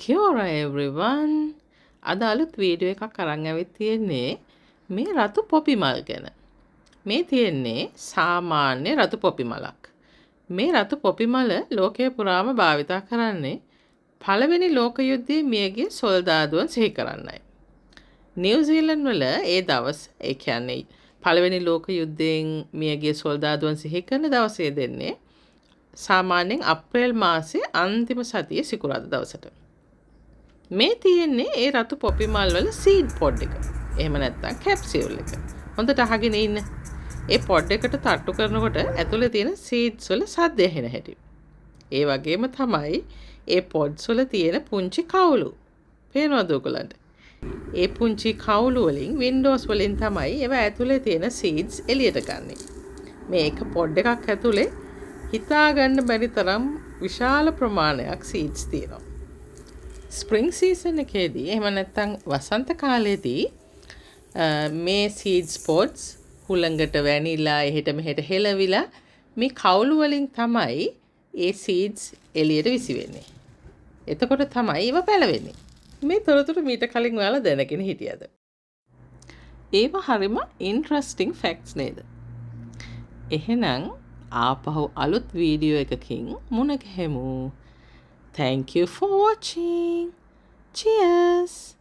Kia everyone. අද අලුත් video එකක් අරන් ඇවිත් තියෙන්නේ මේ රතු පොපි මල් ගැන. මේ තියෙන්නේ සාමාන්‍ය රතු පොපි මලක්. මේ රතු පොපි මල ලෝකයේ පුරාම භාවිතා කරන්නේ පළවෙනි ලෝක යුද්ධයේ මියගිය සොල්දාදුවන් සිහි කරන්නයි. නිව්සීලන්ත වල ඒ දවස් ඒ කියන්නේ පළවෙනි ලෝක යුද්ධයෙන් මියගිය සොල්දාදුවන් සිහි කරන දවසේ දෙන්නේ සාමාන්‍යයෙන් අප්‍රේල් මාසයේ අන්තිම සතියේ සිකුරාදා දවසට. මේ තියෙන්නේ ඒ රතු පොපි මල් වල සීඩ් පොඩ් එක. එහෙම නැත්නම් කැප්සියුල් එක. හොඳට අහගෙන ඉන්න. ඒ පොඩ් එකට තට්ටු කරනකොට ඇතුලේ තියෙන සීඩ්ස් වල සද්ද ඇහෙන හැටි. ඒ වගේම තමයි ඒ පොඩ්ස් වල තියෙන පුංචි කවුළු. පේනවද ඔයගලන්ට? ඒ පුංචි කවුළු වලින් වින්ඩෝස් වලින් තමයි ඒවා ඇතුලේ තියෙන සීඩ්ස් එළියට ගන්නෙ. මේ එක පොඩ් එකක් ඇතුලේ හිතා ගන්න බැරි තරම් විශාල ප්‍රමාණයක් සීඩ්ස් තියෙනවා. ස්ප්‍රිං සීසන් එකේදී එහෙම නැත්නම් වසන්ත කාලේදී මේ සීඩ්ස් පොඩ්ස් හුළඟට වැනිලා එහෙට මෙහෙට හෙලවිලා මේ කවුළු වලින් තමයි ඒ සීඩ්ස් එළියට විසි වෙන්නේ. එතකොට තමයි ඒව පැලවෙන්නේ. මේ තොරතුරු මීට කලින් ඔයාලා දැනගෙන හිටියද? ඒව හරිම ඉන්ටරෙස්ටිං ෆැක්ට්ස් නේද? එහෙනම් ආපහු අලුත් වීඩියෝ එකකින් මුණ ගැහෙමු. Thank you for watching. Cheers!